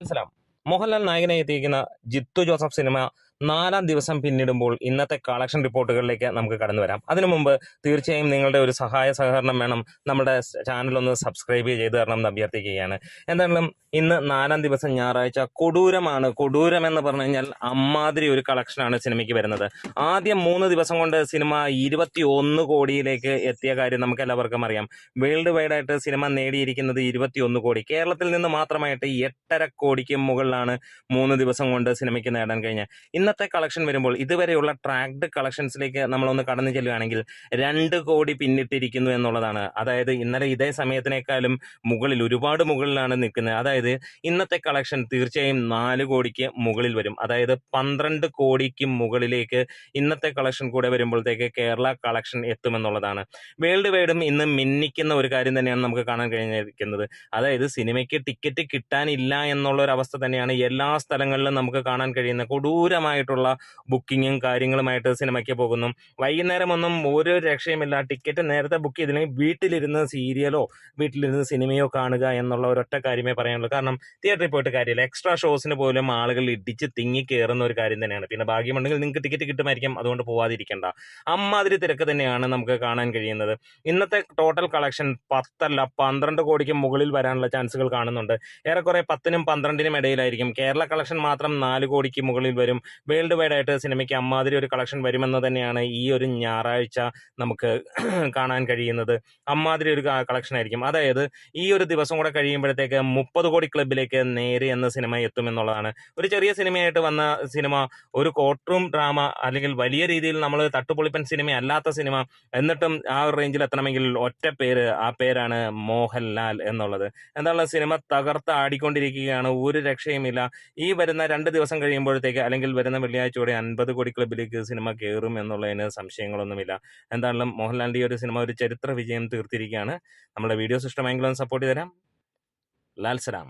മനസ്സിലാവും. മോഹൻലാൽ നായകനായി എത്തിയിരിക്കുന്ന Jithu Joseph cinema 4-ാം ദിവസം പിന്നിടുമ്പോൾ ഇന്നത്തെ കളക്ഷൻ റിപ്പോർട്ടുകളിലേക്ക് നമുക്ക് കടന്നു വരാം. അതിനു മുമ്പ് തീർച്ചയായും നിങ്ങളുടെ ഒരു സഹായ സഹകരണം വേണം. നമ്മുടെ ചാനൽ ഒന്ന് സബ്സ്ക്രൈബ് ചെയ്ത് തരണം എന്ന് അഭ്യർത്ഥിക്കുകയാണ്. എന്തായാലും ഇന്ന് 4-ാം ദിവസം ഞായറാഴ്ച കൊടൂരമാണ്. കൊടൂരം എന്ന് പറഞ്ഞു കഴിഞ്ഞാൽ അമ്മാതിരി ഒരു കളക്ഷനാണ് സിനിമയ്ക്ക് വരുന്നത്. ആദ്യം 3 ദിവസം കൊണ്ട് സിനിമ 21 കോടിയിലേക്ക് എത്തിയ കാര്യം നമുക്ക് എല്ലാവർക്കും അറിയാം. വേൾഡ് വൈഡ് ആയിട്ട് സിനിമ നേടിയിരിക്കുന്നത് 21 കോടി. കേരളത്തിൽ നിന്ന് മാത്രമായിട്ട് 8.5 കോടിക്ക് മുകളിലാണ് 3 ദിവസം കൊണ്ട് സിനിമയ്ക്ക് നേടാൻ കഴിഞ്ഞത്. ഇന്നത്തെ കളക്ഷൻ വരുമ്പോൾ ഇതുവരെയുള്ള ട്രാക്ഡ് കളക്ഷൻസിലേക്ക് നമ്മളൊന്ന് കടന്നു ചെല്ലുകയാണെങ്കിൽ 2 കോടി പിന്നിട്ടിരിക്കുന്നു എന്നുള്ളതാണ്. അതായത് ഇന്നലെ ഇതേ സമയത്തിനേക്കാളും മുകളിൽ, ഒരുപാട് മുകളിലാണ് നിൽക്കുന്നത്. അതായത് ഇന്നത്തെ കളക്ഷൻ തീർച്ചയായും 4 കോടിക്ക് മുകളിൽ വരും. അതായത് 12 കോടിക്ക് മുകളിലേക്ക് ഇന്നത്തെ കളക്ഷൻ കൂടെ വരുമ്പോഴത്തേക്ക് കേരള കളക്ഷൻ എത്തുമെന്നുള്ളതാണ്. വേൾഡ് വൈഡും ഇന്ന് മിന്നിക്കുന്ന ഒരു കാര്യം തന്നെയാണ് നമുക്ക് കാണാൻ കഴിഞ്ഞിരിക്കുന്നത്. അതായത് സിനിമയ്ക്ക് ടിക്കറ്റ് കിട്ടാനില്ല എന്നുള്ള ഒരു അവസ്ഥ തന്നെയാണ് എല്ലാ സ്ഥലങ്ങളിലും നമുക്ക് കാണാൻ കഴിയുന്ന. കൊടൂരമായിട്ടുള്ള ബുക്കിങ്ങും കാര്യങ്ങളുമായിട്ട് സിനിമയ്ക്ക് പോകുന്നു. വൈകുന്നേരം ഒന്നും ഒരു രക്ഷയുമില്ല. ടിക്കറ്റ് നേരത്തെ ബുക്ക് ചെയ്തില്ലെങ്കിൽ വീട്ടിലിരുന്ന് സീരിയലോ വീട്ടിലിരുന്ന് സിനിമയോ കാണുക എന്നുള്ള ഒരൊറ്റ കാര്യമേ പറയാനുള്ളൂ. കാരണം തിയേറ്ററിൽ പോയിട്ട് കാര്യമില്ല. എക്സ്ട്രാ ഷോസിന് പോലും ആളുകൾ ഇടിച്ച് തിങ്ങി കയറുന്ന ഒരു കാര്യം തന്നെയാണ്. പിന്നെ ഭാഗ്യമുണ്ടെങ്കിൽ നിങ്ങൾക്ക് ടിക്കറ്റ് കിട്ടുമായിരിക്കും, അതുകൊണ്ട് പോവാതിരിക്കേണ്ട. അമ്മാതിരി തിരക്ക് തന്നെയാണ് നമുക്ക് കാണാൻ കഴിയുന്നത്. ഇന്നത്തെ ടോട്ടൽ കളക്ഷൻ 10 അല്ല 12 കോടിക്ക് മുകളിൽ വരാനുള്ള ചാൻസുകൾ കാണുന്നുണ്ട്. ഏറെക്കുറെ 10-നും 12-നും ഇടയിലായിരിക്കും. കേരള കളക്ഷൻ മാത്രം 4 കോടിക്ക് മുകളിൽ വരും. വേൾഡ് വൈഡ് ആയിട്ട് സിനിമയ്ക്ക് അമ്മാതിരി ഒരു കളക്ഷൻ വരുമെന്ന് തന്നെയാണ് ഈ ഒരു ഞായറാഴ്ച നമുക്ക് കാണാൻ കഴിയുന്നത്. അമ്മാതിരി ഒരു കളക്ഷൻ ആയിരിക്കും. അതായത് ഈ ഒരു ദിവസം കൂടെ കഴിയുമ്പോഴത്തേക്ക് 30 കോടി ക്ലബിലേക്ക് നേരെ എന്ന സിനിമ എത്തുമെന്നുള്ളതാണ്. ഒരു ചെറിയ സിനിമയായിട്ട് വന്ന സിനിമ, ഒരു കോർട്ട് റൂം ഡ്രാമ, അല്ലെങ്കിൽ വലിയ രീതിയിൽ നമ്മൾ തട്ടുപൊളിപ്പൻ സിനിമ അല്ലാത്ത സിനിമ, എന്നിട്ടും ആ ഒരു റേഞ്ചിൽ എത്തണമെങ്കിൽ ഒറ്റ പേര്, ആ പേരാണ് മോഹൻലാൽ എന്നുള്ളത്. എന്താണ്, സിനിമ തകർത്ത് ആടിക്കൊണ്ടിരിക്കുകയാണ്. ഒരു രക്ഷയുമില്ല. ഈ വരുന്ന 2 ദിവസം കഴിയുമ്പോഴത്തേക്ക്, അല്ലെങ്കിൽ വരുന്ന വെള്ളിയാഴ്ചയോടെ 50 കോടി ക്ലബിലേക്ക് സിനിമ കയറും എന്നുള്ളതിന് സംശയങ്ങളൊന്നുമില്ല. എന്തായാലും മോഹൻലാലിന്റെ ഈ ഒരു സിനിമ ഒരു ചരിത്ര വിജയം തീർത്തിരിക്കുകയാണ്. നമ്മുടെ വീഡിയോസ് ഇഷ്ടമെങ്കിലും സപ്പോർട്ട് ചെയ്ത് തരാം. ലാൽ സലാം.